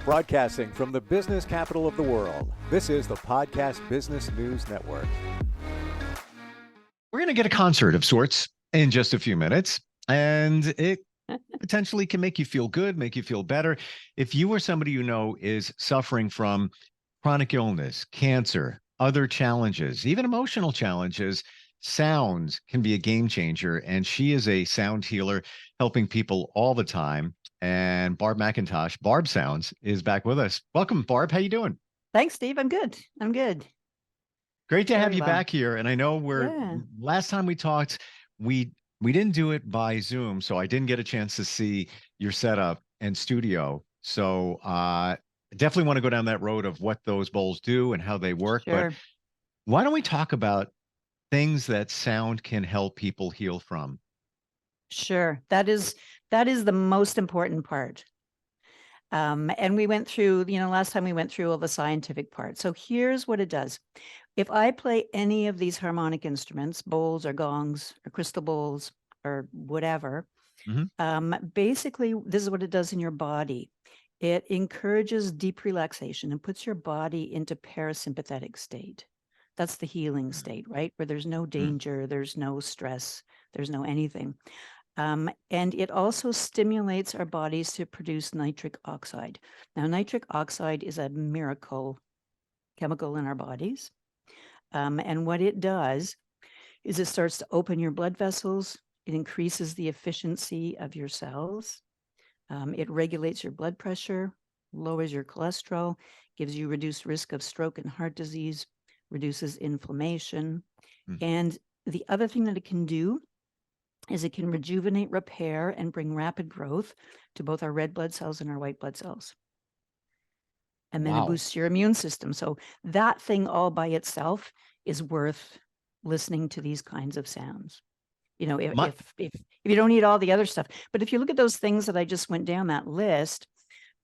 Broadcasting from the business capital of the world, this is the Podcast Business News Network. We're going to get a concert of sorts in just a few minutes, and it potentially can make you feel good, make you feel better. If you or somebody you know is suffering from chronic illness, cancer, other challenges, even emotional challenges, sound can be a game changer. And she is a sound healer helping people all the time. And Barb McIntosh, Barb Sounds, is back with us. Welcome, Barb. How you doing? Thanks, Steve. I'm good. Great to have Very you well. back here. And I know Yeah. last time we talked, we didn't do it by Zoom, so I didn't get a chance to see your setup and studio. So definitely want to go down that road of what those bowls do and how they work. Sure. But why don't we talk about things that sound can help people heal from? Sure. That is the most important part. And we went through, last time we went through all the scientific part. So here's what it does. If I play any of these harmonic instruments, bowls or gongs or crystal bowls or whatever, basically this is what it does in your body. It encourages deep relaxation and puts your body into parasympathetic state. That's the healing state, right? Where there's no danger, there's no stress, there's no anything. And it also stimulates our bodies to produce nitric oxide. Now, nitric oxide is a miracle chemical in our bodies. And what it does is it starts to open your blood vessels. It increases the efficiency of your cells. It regulates your blood pressure, lowers your cholesterol, gives you reduced risk of stroke and heart disease, reduces inflammation. And the other thing that it can do is it can rejuvenate, repair, and bring rapid growth to both our red blood cells and our white blood cells. And then it boosts your immune system. So that thing all by itself is worth listening to these kinds of sounds. If you don't need all the other stuff, but if you look at those things that I just went down that list,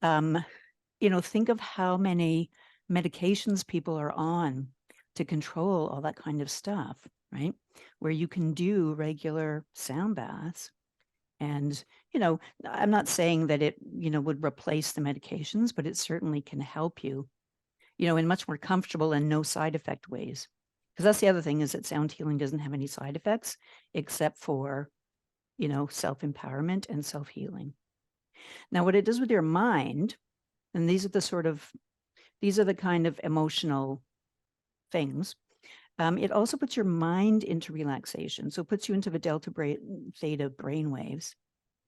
think of how many medications people are on to control all that kind of stuff, right? Where you can do regular sound baths. And, I'm not saying that it, would replace the medications, but it certainly can help you, in much more comfortable and no side effect ways. Because that's the other thing, is that sound healing doesn't have any side effects except for, self-empowerment and self-healing. Now, what it does with your mind, and these are the kind of emotional things. It also puts your mind into relaxation. So it puts you into the theta brain waves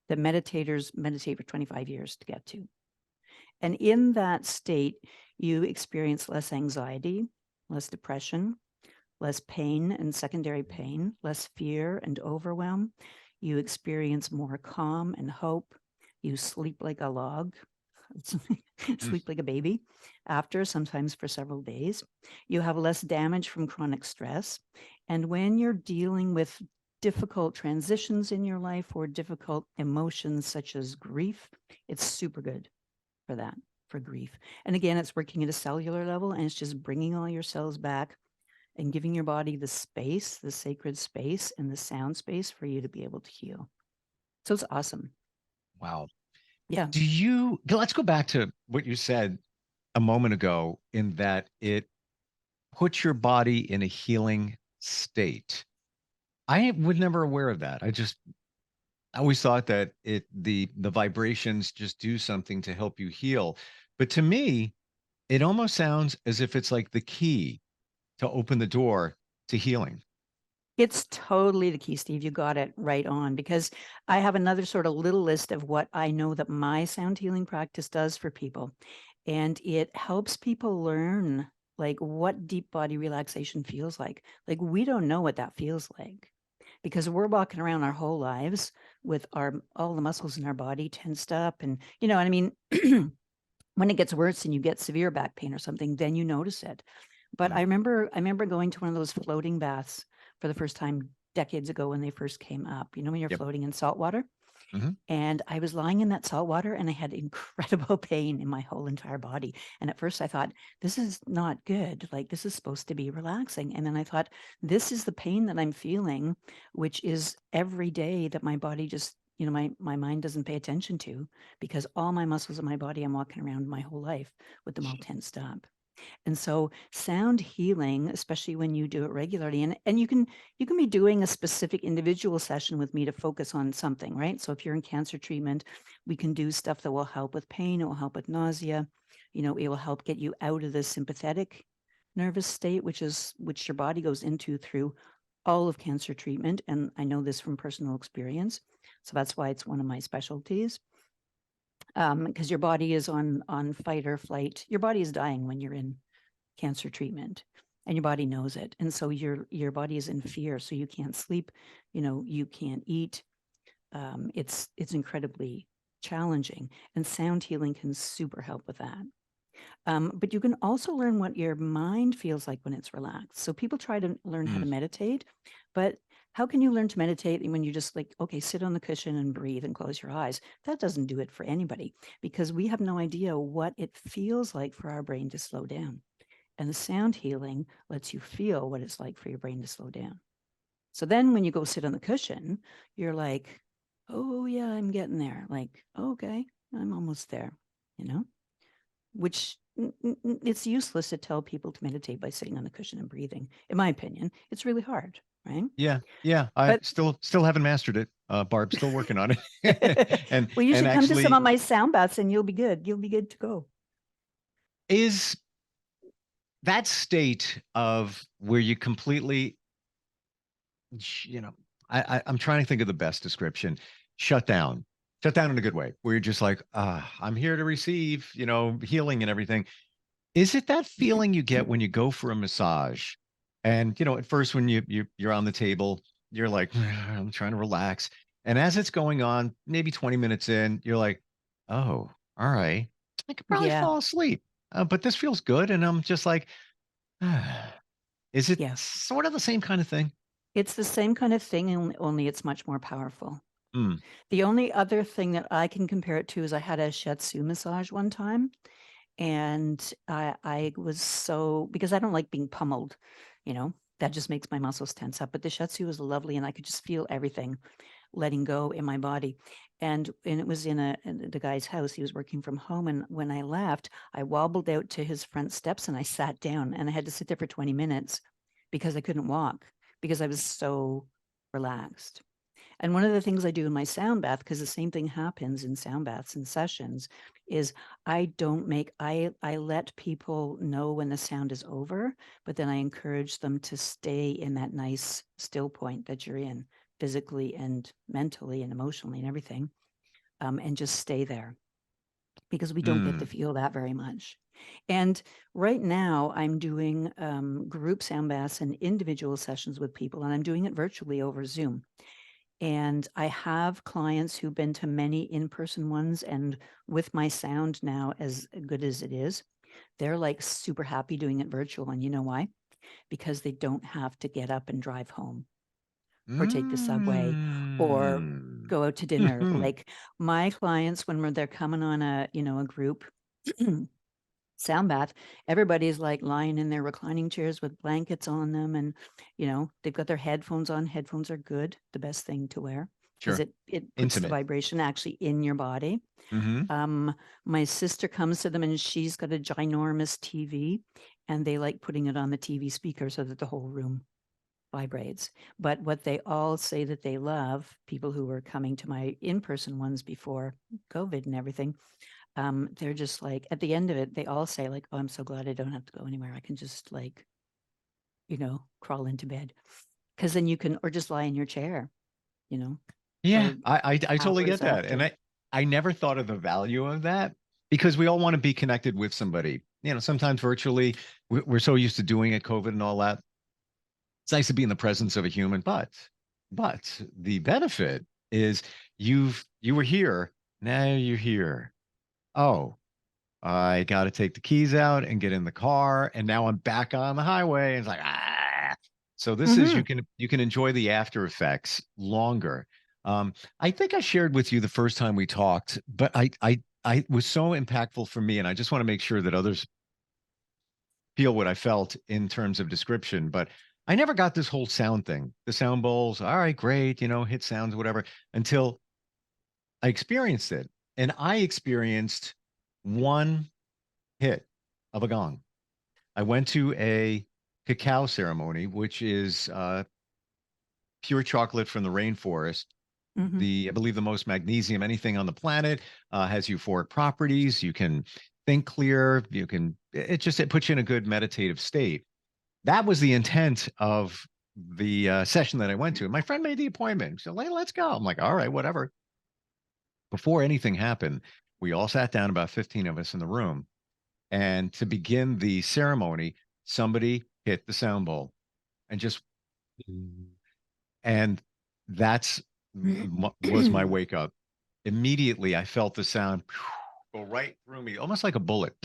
that meditators meditate for 25 years to get to. And in that state, you experience less anxiety, less depression, less pain and secondary pain, less fear and overwhelm. You experience more calm and hope. You sleep like a log. Sleep like a baby after, sometimes for several days. You have less damage from chronic stress. And when you're dealing with difficult transitions in your life or difficult emotions such as grief, it's super good for that, for grief. And again, it's working at a cellular level, and it's just bringing all your cells back and giving your body the space, the sacred space and the sound space for you to be able to heal. So it's awesome. Wow. Yeah. Let's go back to what you said a moment ago, in that it puts your body in a healing state. I was never aware of that. I always thought that the vibrations just do something to help you heal. But to me, it almost sounds as if it's like the key to open the door to healing. It's totally the key, Steve. You got it right on, because I have another sort of little list of what I know that my sound healing practice does for people. And it helps people learn like what deep body relaxation feels like. Like, we don't know what that feels like, because we're walking around our whole lives with all the muscles in our body tensed up. And, what I mean, when it gets worse and you get severe back pain or something, then you notice it. But I remember going to one of those floating baths for the first time decades ago when they first came up, when you're floating in salt water. And I was lying in that salt water and I had incredible pain in my whole entire body. And at first I thought, this is not good. Like, this is supposed to be relaxing. And then I thought, this is the pain that I'm feeling, which is every day that my body just, my mind doesn't pay attention to, because all my muscles in my body, I'm walking around my whole life with them all tensed up. And so sound healing, especially when you do it regularly, and you can be doing a specific individual session with me to focus on something, right? So if you're in cancer treatment, we can do stuff that will help with pain, it will help with nausea, it will help get you out of the sympathetic nervous state, which your body goes into through all of cancer treatment. And I know this from personal experience. So that's why it's one of my specialties. Because your body is on fight or flight. Your body is dying when you're in cancer treatment, and your body knows it. And so your body is in fear. So you can't sleep, you can't eat. It's incredibly challenging, and sound healing can super help with that. But you can also learn what your mind feels like when it's relaxed. So people try to learn how to meditate, but how can you learn to meditate when you just like, okay, sit on the cushion and breathe and close your eyes? That doesn't do it for anybody, because we have no idea what it feels like for our brain to slow down. And the sound healing lets you feel what it's like for your brain to slow down. So then when you go sit on the cushion, you're like, oh yeah, I'm getting there. Like, okay, I'm almost there, which it's useless to tell people to meditate by sitting on the cushion and breathing. In my opinion, it's really hard, right? Yeah. I But still haven't mastered it. Barb, still working on it. well, you And should come to some actually, of my sound baths and you'll be good. You'll be good to go. is that state of where you completely, you know, I'm trying to think of the best description. Shut down. Shut down in a good way, where you're just like, I'm here to receive, healing and everything. Is it that feeling you get when you go for a massage? And at first when you're on the table, you're like, I'm trying to relax. And as it's going on, maybe 20 minutes in, you're like, oh, all right. I could probably Yeah. fall asleep. But this feels good. And I'm just like, is it Yeah. sort of the same kind of thing? It's the same kind of thing, only it's much more powerful. Mm. The only other thing that I can compare it to is I had a shiatsu massage one time, and I was so, because I don't like being pummeled, that just makes my muscles tense up. But the shiatsu was lovely, and I could just feel everything letting go in my body. And it was in the guy's house. He was working from home, and when I left, I wobbled out to his front steps and I sat down, and I had to sit there for 20 minutes because I couldn't walk, because I was so relaxed. And one of the things I do in my sound bath, because the same thing happens in sound baths and sessions, is I let people know when the sound is over, but then I encourage them to stay in that nice still point that you're in, physically and mentally and emotionally and everything, and just stay there, because we don't get to Mm. feel that very much. And right now I'm doing group sound baths and individual sessions with people, and I'm doing it virtually over Zoom. And I have clients who've been to many in-person ones, and with my sound now as good as it is, they're like super happy doing it virtual. And you know why? Because they don't have to get up and drive home or take the subway or Mm. go out to dinner. Like my clients, when they're coming on a group sound bath, everybody's like lying in their reclining chairs with blankets on them, and they've got their headphones on. Headphones are good, the best thing to wear, because Sure. it puts the Intimate. vibration actually in your body. Mm-hmm. My sister comes to them and she's got a ginormous TV, and they like putting it on the TV speaker so that the whole room vibrates. But what they all say that they love, people who were coming to my in-person ones before COVID and everything, they're just like, at the end of it, they all say like, oh, I'm so glad I don't have to go anywhere. I can just like, crawl into bed. Because then you can, or just lie in your chair, Yeah, for I totally hours get that. And after. I never thought of the value of that, because we all want to be connected with somebody. Sometimes virtually, we're so used to doing it, COVID and all that. It's nice to be in the presence of a human, but the benefit is you were here, now you're here. Oh, I got to take the keys out and get in the car, and now I'm back on the highway. And it's like, ah. So this is, Hmm. you can enjoy the after effects longer. I think I shared with you the first time we talked, but I was so impactful for me, and I just want to make sure that others feel what I felt in terms of description. But I never got this whole sound thing. The sound bowls, all right, great, hit sounds, whatever, until I experienced it, and I experienced one hit of a gong. I went to a cacao ceremony, which is pure chocolate from the rainforest. Hmm. I believe the most magnesium anything on the planet, has euphoric properties. You can think clear. It puts you in a good meditative state. That was the intent of the session that I went to. My friend made the appointment. So, let's go. I'm like, all right, whatever. Before anything happened, we all sat down, about 15 of us in the room. And to begin the ceremony, somebody hit the sound bowl and just, and that's was my wake up. Immediately, I felt the sound go right through me, almost like a bullet.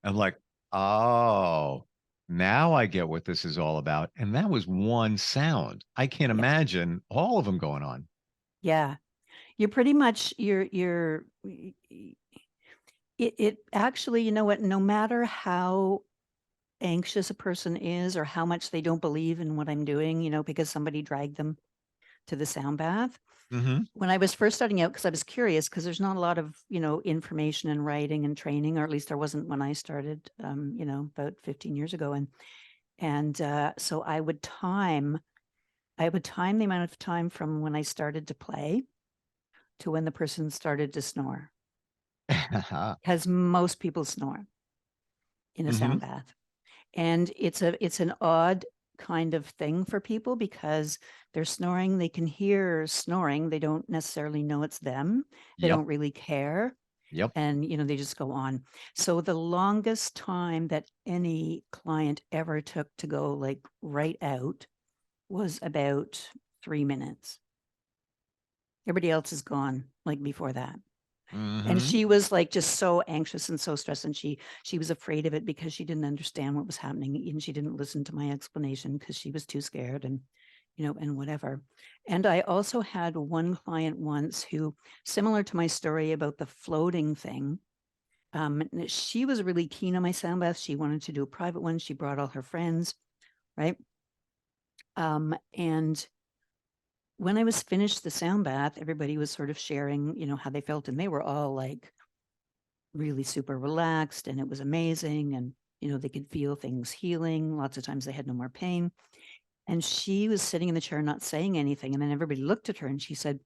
I'm like, oh, now I get what this is all about. And that was one sound. I can't Yeah. imagine all of them going on. Yeah. You're pretty much it actually, you know what, no matter how anxious a person is or how much they don't believe in what I'm doing, you know, because somebody dragged them to the sound bath. Mm-hmm. When I was first starting out, because I was curious, because there's not a lot of, you know, information and writing and training, or at least there wasn't when I started, you know, about 15 years ago. And so I would time the amount of time from when I started to play to when the person started to snore, because most people snore in a Mm-hmm. sound bath. And it's an odd kind of thing for people because they're snoring, they can hear snoring, they don't necessarily know it's them, they Yep. don't really care, Yep. and you know, they just go on. So the longest time that any client ever took to go like right out was about 3 minutes. Everybody else is gone like before that. And Mm-hmm. she was like just so anxious and so stressed, and she was afraid of it because she didn't understand what was happening, and she didn't listen to my explanation because she was too scared, and you know, and whatever. And I also had one client once who, similar to my story about the floating thing, she was really keen on my sound bath. She wanted to do a private one. She brought all her friends, right? And when I was finished the sound bath, everybody was sort of sharing, you know, how they felt, and they were all like really super relaxed, and it was amazing. And, you know, they could feel things healing. Lots of times they had no more pain. And she was sitting in the chair, not saying anything. And then everybody looked at her and she said,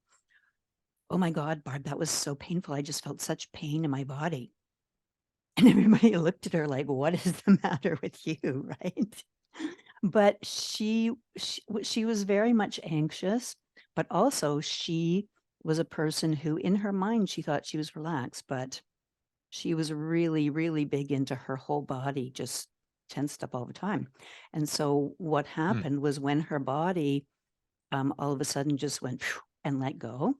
"Oh my God, Barb, that was so painful. I just felt such pain in my body." And everybody looked at her like, "What is the matter with you?" Right. But she was very much anxious, but also she was a person who in her mind, she thought she was relaxed, but she was really, really big into her whole body, just tensed up all the time. And so what Mm. happened was when her body all of a sudden just went and let go,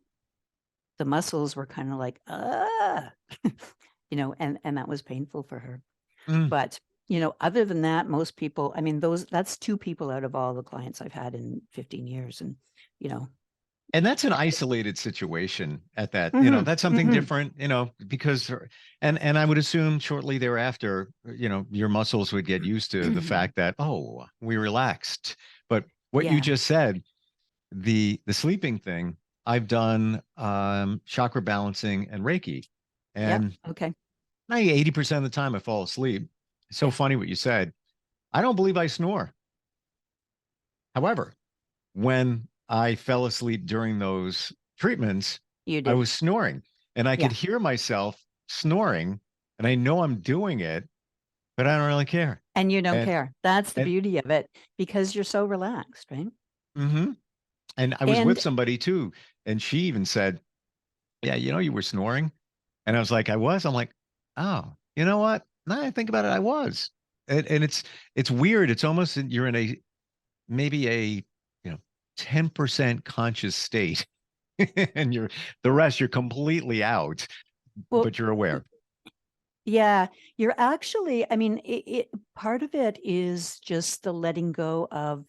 the muscles were kind of like, you know, and that was painful for her. Mm. But, you know, other than that, most people, I mean, that's two people out of all the clients I've had in 15 years. And, you know, And that's an isolated situation at that. hmm That's something hmm different, because and I would assume shortly thereafter, your muscles would get used to the fact that, oh, we relaxed. But what you yeah, just said, the sleeping thing, I've done chakra balancing and Reiki. yep, And okay, 80% of the time I fall asleep. It's so yeah, funny what you said. I don't believe I snore. However, when I fell asleep during those treatments, you I did, was snoring and I could yeah. hear myself snoring, and I know I'm doing it, but I don't really care. And you don't And care. That's the and beauty of it because you're so relaxed, right? hmm and I was with And somebody too, and she even said, "Yeah, you were snoring," and I was like, "I was." I'm like, "Oh, you know what? Now I think about it, I was." And it's weird. It's almost you're in a maybe a 10% conscious state, and the rest you're completely out, well, but you're aware. yeah, you're actually, I mean, part of it is just the letting go of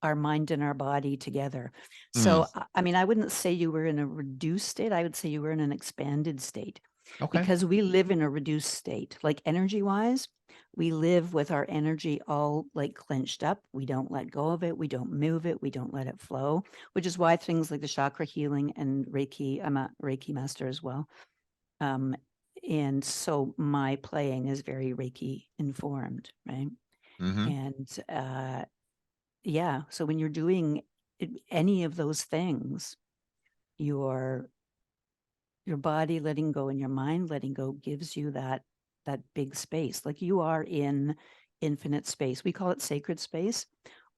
our mind and our body together. Mm, So, I mean, I wouldn't say you were in a reduced state. I would say you were in an expanded state. Okay. because we live in a reduced state, like energy wise. We live with our energy all like clenched up. We don't let go of it. We don't move it. We don't let it flow, which is why things like the chakra healing and Reiki, I'm a Reiki master as well. And so my playing is very Reiki informed, right? Mm-hmm. And yeah, so when you're doing any of those things, your body letting go and your mind letting go gives you that big space. Like you are in infinite space. We call it sacred space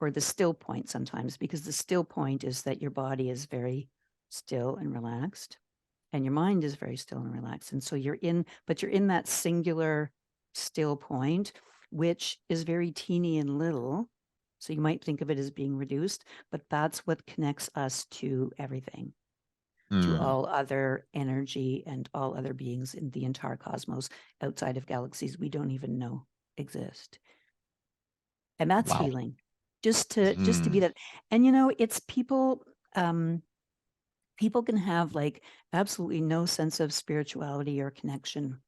or the still point sometimes, because the still point is that your body is very still and relaxed and your mind is very still and relaxed. And so you're in that singular still point, which is very teeny and little. So you might think of it as being reduced, but that's what connects us to everything, to Mm. all other energy and all other beings in the entire cosmos outside of galaxies we don't even know exist. And that's Wow. healing. Just to be Mm. that. And it's people, people can have like absolutely no sense of spirituality or connection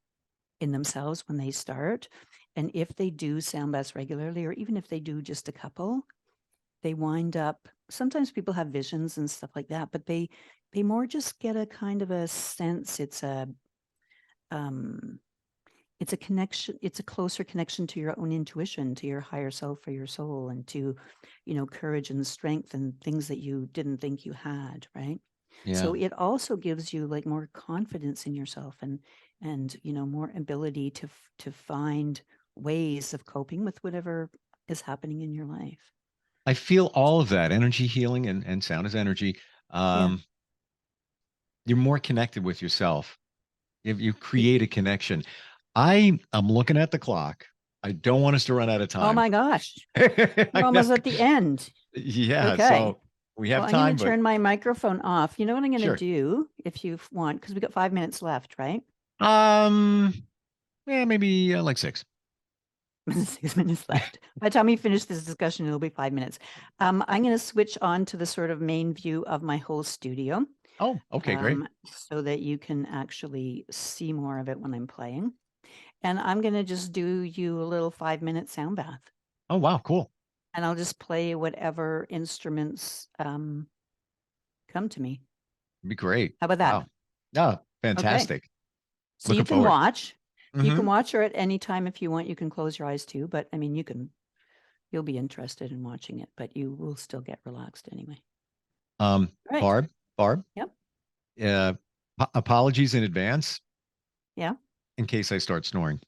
in themselves when they start. And if they do sound baths regularly, or even if they do just a couple, they wind up, sometimes people have visions and stuff like that, but they more just get a kind of a sense. It's a connection, it's a closer connection to your own intuition, to your higher self or your soul, and to courage and strength and things that you didn't think you had, right? Yeah. So it also gives you like more confidence in yourself, and more ability to find ways of coping with whatever is happening in your life. I feel all of that energy healing and sound is energy. Yeah. Um, you're more connected with yourself. If you Y- create a connection. I'm looking at the clock. I don't want us to run out of Oh time. my gosh. We're I know. almost at the end. Yeah, Okay. so we Well, have I'm going time, to but turn my microphone off. You know what I'm going to sure. do if you want, because we got 5 minutes left, right? Um, yeah, maybe like 6. 6 minutes left. By the time we finish this discussion, it'll be 5 minutes. I'm going to switch on to the sort of main view of my whole studio, Oh, okay, great. so that you can actually see more of it when I'm playing. And I'm going to just do you a little 5-minute sound bath. Oh, wow, cool. And I'll just play whatever instruments come to me. It'd be great. How about that? Wow. Yeah, Okay. fantastic. So you Looking can forward. watch. You Hmm. can watch, or at any time if you want, you can close your eyes too. But I mean, you'll be interested in watching it, but you will still get relaxed anyway. All right. Barb, Yep. uh, apologies in advance Yeah. in case I start snoring.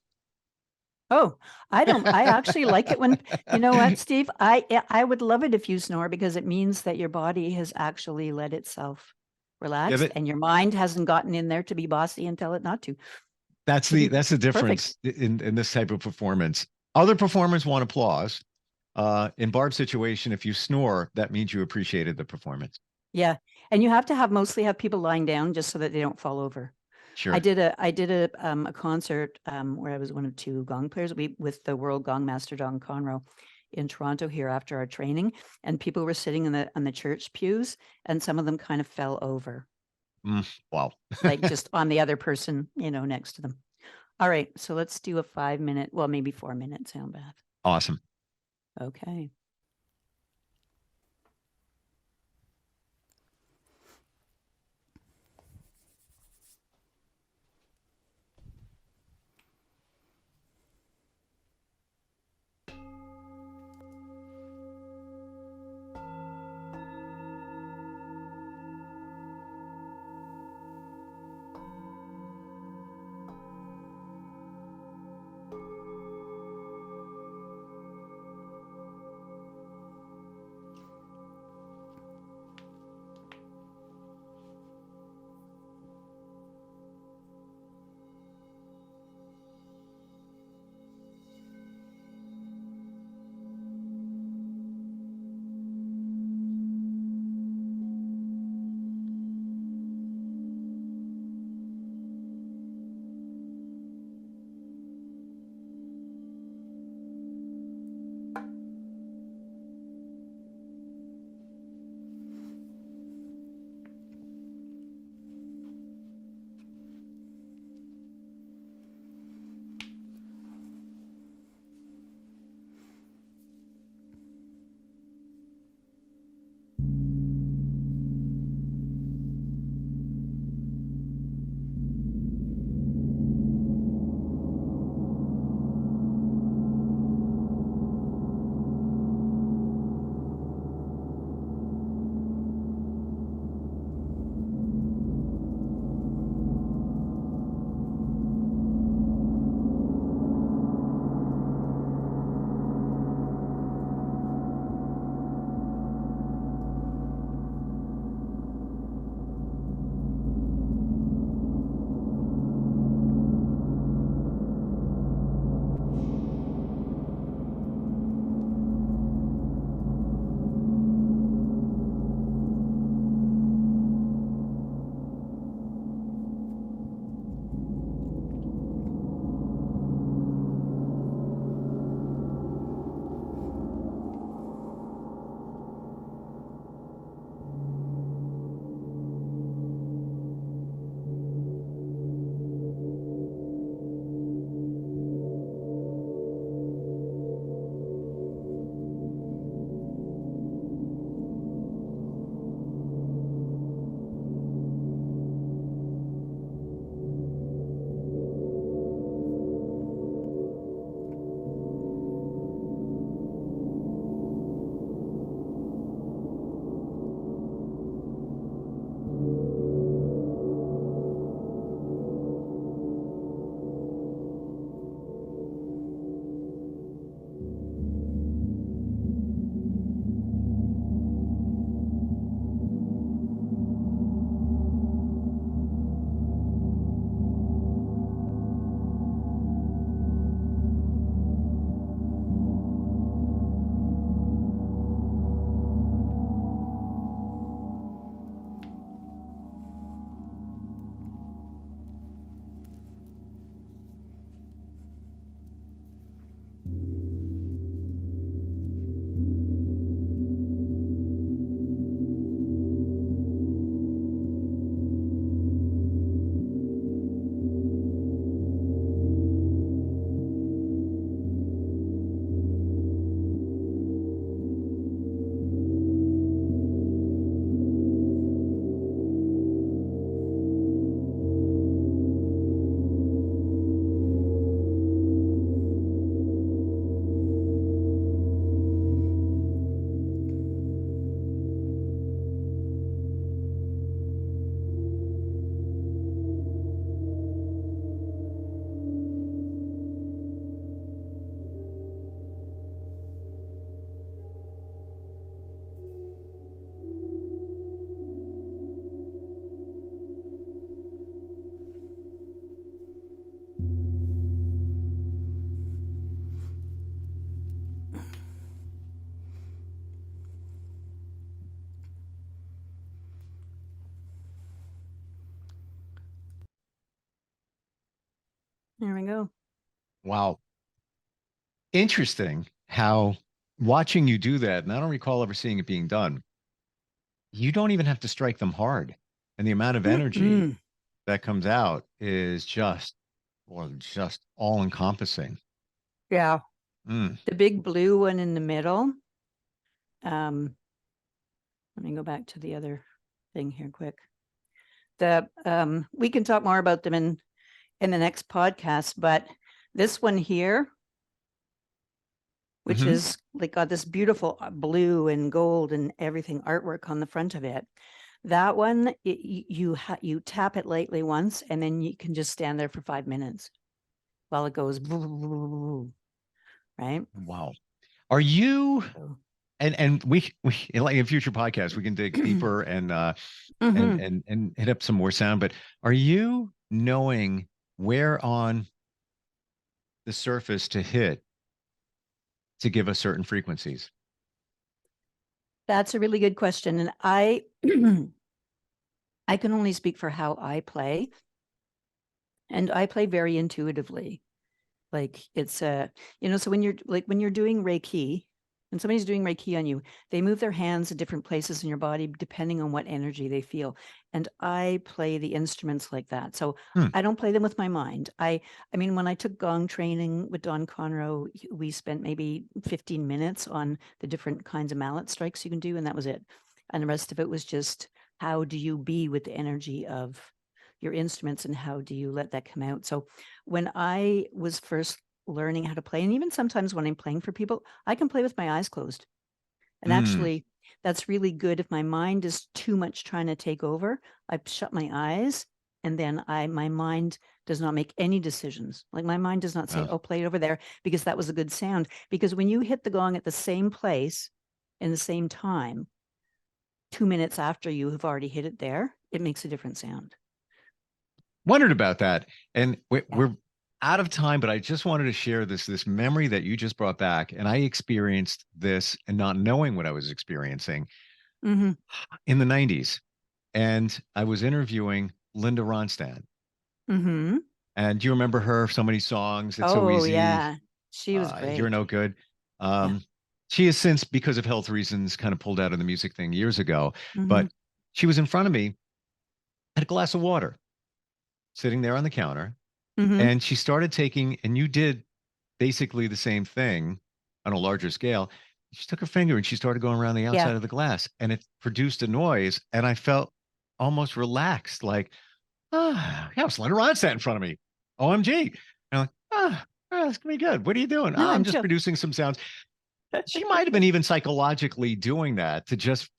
Oh, I actually like it when, you know what, Steve? I would love it if you snore, because it means that your body has actually let itself Yeah, relax and your mind hasn't gotten in there to be bossy and tell it not to. that's the Perfect. difference in this type of performance. Other performers want applause. In Barb's situation, if you snore, that means you appreciated the performance. Yeah. And you have to mostly have people lying down just so that they don't fall over. I Sure. did a concert where I was one of 2 gong players with the world gong master Don Conroe in Toronto here after our training, and people were sitting in the church pews, and some of them kind of fell over, Wow. like just on the other person, next to them. All right, so let's do a 5-minute, well, maybe 4-minute sound bath. Awesome. Okay. There we go. Wow. Interesting how watching you do that, and I don't recall ever seeing it being done. You don't even have to strike them hard. And the amount of energy Mm-mm. that comes out is just, well, just all encompassing. Yeah. Mm. The big blue one in the middle. Let me go back to the other thing here quick. We can talk more about them in the next podcast, but this one here, which Hmm. is like got this beautiful blue and gold and everything artwork on the front of it. That one, you tap it lightly once, and then you can just stand there for 5 minutes while it goes, right? Wow. Are you So, and we like in future podcasts we can dig deeper and mhm. and hit up some more sound, but are you knowing where on the surface to hit to give us certain frequencies? That's a really good question, and I can only speak for how I play, and I play very intuitively. Like it's so when you're doing Reiki and somebody's doing Reiki on you, they move their hands in different places in your body depending on what energy they feel. And I play the instruments like that. So Hmm. I don't play them with my mind. I mean, when I took gong training with Don Conroe, we spent maybe 15 minutes on the different kinds of mallet strikes you can do, and that was it. And the rest of it was just how do you be with the energy of your instruments and how do you let that come out. So when I was first learning how to play, and even sometimes when I'm playing for people, I can play with my eyes closed. And Mm. actually, that's really good. If my mind is too much trying to take over, I shut my eyes, and then my mind does not make any decisions. Like my mind does not say, Wow. "Oh, play it over there," because that was a good sound. Because when you hit the gong at the same place in the same time, 2 minutes after you have already hit it there, it makes a different sound. Wondered about that, and Yeah. we're out of time, but I just wanted to share this memory that you just brought back, and I experienced this and not knowing what I was experiencing Mm-hmm. in the 90s. And I was interviewing Linda Ronstadt. Mm-hmm. And do you remember her? So many songs. It's so Oh, easy. yeah. She was You're great. no good. Yeah. Um, she has since, because of health reasons, kind of pulled out of the music thing years ago. Mhm. But she was in front of me, had a glass of water sitting there on the counter, Mhm. and she started taking, and you did basically the same thing on a larger scale. She took her finger and she started going around the Yeah. outside of the glass, and it produced a noise. And I felt almost relaxed, like, ah, yeah, it's Leonard Ronstadt in front of me. OMG. And I'm like, that's gonna be good. What are you doing? No, I'm I'm just chill. producing some sounds. She might have been even psychologically doing that to just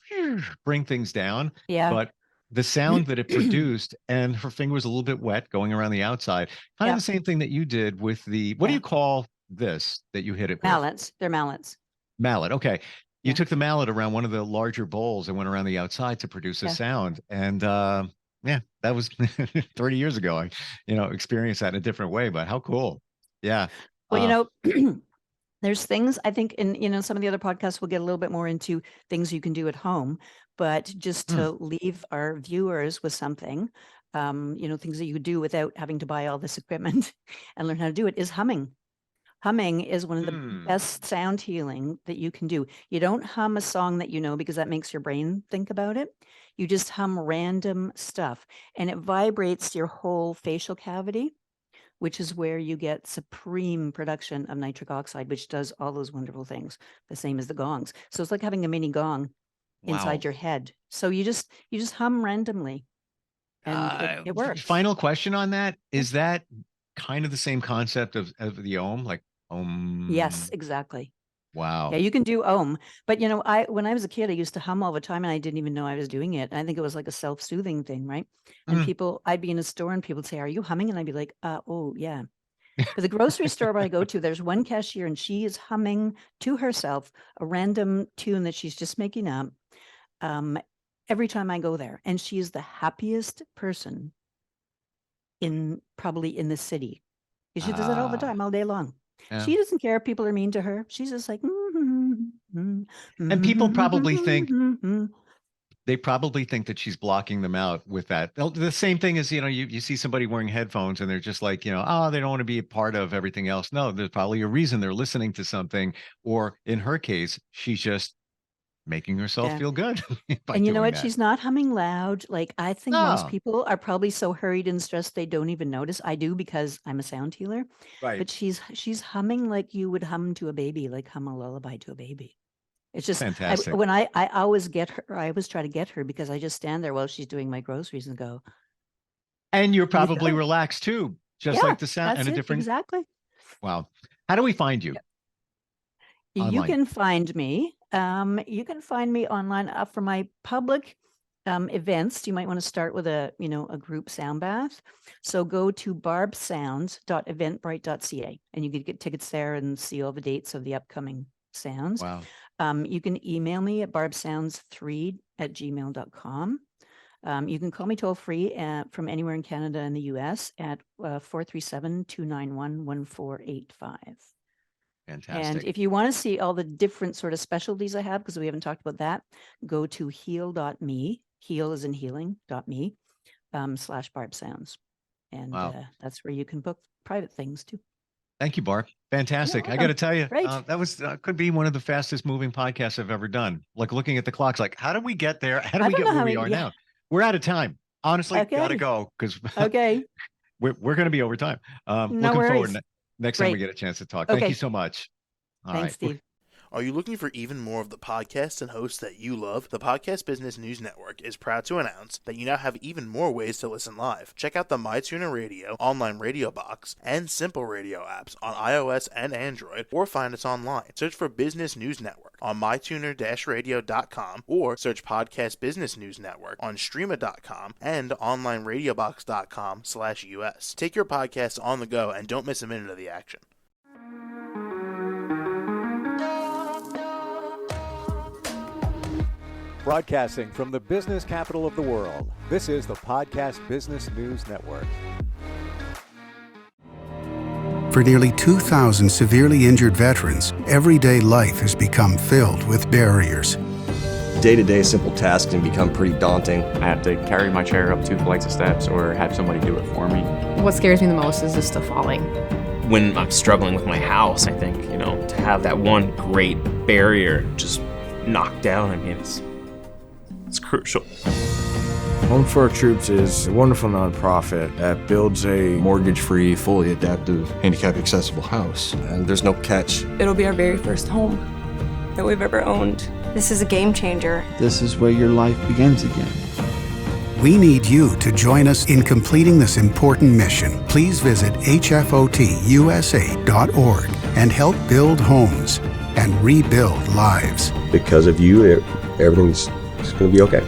bring things down. Yeah. But the sound that it produced, and her finger was a little bit wet going around the outside, kind of the Yep. same thing that you did with the, what do Yeah. you call this that you hit it with? Mallets. They're mallets. Mallet. Okay. You Yeah. took the mallet around one of the larger bowls and went around the outside to produce a Yeah. sound. And yeah, that was 30 years ago. I, experienced that in a different way, but how cool. Yeah. Well, Uh, there's things I think in, some of the other podcasts we'll get a little bit more into things you can do at home, but just hmm, to leave our viewers with something, things that you do without having to buy all this equipment and learn how to do it is humming. Humming is one of the hmm. best sound healing that you can do. You don't hum a song that you know because that makes your brain think about it. You just hum random stuff and it vibrates your whole facial cavity, which is where you get supreme production of nitric oxide, which does all those wonderful things, the same as the gongs. So it's like having a mini gong Wow. inside your head. So you just hum randomly and it works. Final question on that. Yeah. Is that kind of the same concept of the ohm? Like, Yes, exactly. Yeah, wow. you can do Om, but I when I was a kid, I used to hum all the time, and I didn't even know I was doing it. I think it was like a self-soothing thing, right? And Mm. I'd be in a store, and people would say, "Are you humming?" And I'd be like, "Oh, yeah." But the grocery store where I go to, there's one cashier, and she is humming to herself a random tune that she's just making up. Um, every time I go there, and she is the happiest person probably in the city. She does it all the Ah, time, all day long. yeah. She doesn't care if people are mean to her. She's just like, And people probably think, they probably think that she's blocking them out with that. The same thing as, you see somebody wearing headphones and they're just like, oh, they don't want to be a part of everything else. No, there's probably a reason they're listening to something. Or in her case, she's just making herself Yeah. feel good by And you know doing what? that. She's not humming loud. Like, I think most No. people are probably so hurried and stressed they don't even notice. I do, because I'm a sound healer. Right. But she's humming like you would hum to a baby, like hum a lullaby to a baby. It's just Fantastic. I always get her. I always try to get her, because I just stand there while she's doing my groceries and go. And you're "You feel probably it?" relaxed too, just Yeah, like the sound that's and a it, different. exactly. Wow. How do we find you? You Online. can find me. You can find me online for my public events. You might want to start with a group sound bath. So go to barbsounds.eventbrite.ca and you can get tickets there and see all the dates of the upcoming sounds. Wow. You can email me at barbsounds3@gmail.com. You can call me toll free from anywhere in Canada and the US at 437-291-1485. Fantastic. And if you want to see all the different sort of specialties I have, because we haven't talked about that, go to heal.me, heal as in healing.me, /Barb Sounds. And that's where you can book private things too. Thank you, Barb. Fantastic. I got to tell you, that was could be one of the fastest moving podcasts I've ever done. Like looking at the clocks, like, how do we get there? How do we get where we are now? We're out of time. Honestly, got to go because we're going to be over time. Looking forward next time we get a chance to talk. Thank you so much. Thanks, Steve. Are you looking for even more of the podcasts and hosts that you love? The Podcast Business News Network is proud to announce that you now have even more ways to listen live. Check out the MyTuner Radio, online radio box, and Simple Radio apps on iOS and Android, or find us online. Search for Business News Network on mytuner-radio.com, or search Podcast Business News Network on streama.com and onlineradiobox.com/US. Take your podcast on the go and don't miss a minute of the action. Broadcasting from the business capital of the world, this is the Podcast Business News Network. For nearly 2,000 severely injured veterans, everyday life has become filled with barriers. Day-to-day simple tasks can become pretty daunting. I have to carry my chair up 2 flights of steps or have somebody do it for me. What scares me the most is just the falling. When I'm struggling with my house, I think, to have that one great barrier just knocked down, it's crucial. Home for Our Troops is a wonderful nonprofit that builds a mortgage-free, fully adaptive, handicap-accessible house. And there's no catch. It'll be our very first home that we've ever owned. This is a game changer. This is where your life begins again. We need you to join us in completing this important mission. Please visit hfotusa.org and help build homes and rebuild lives. Because of you, everything's going to be okay.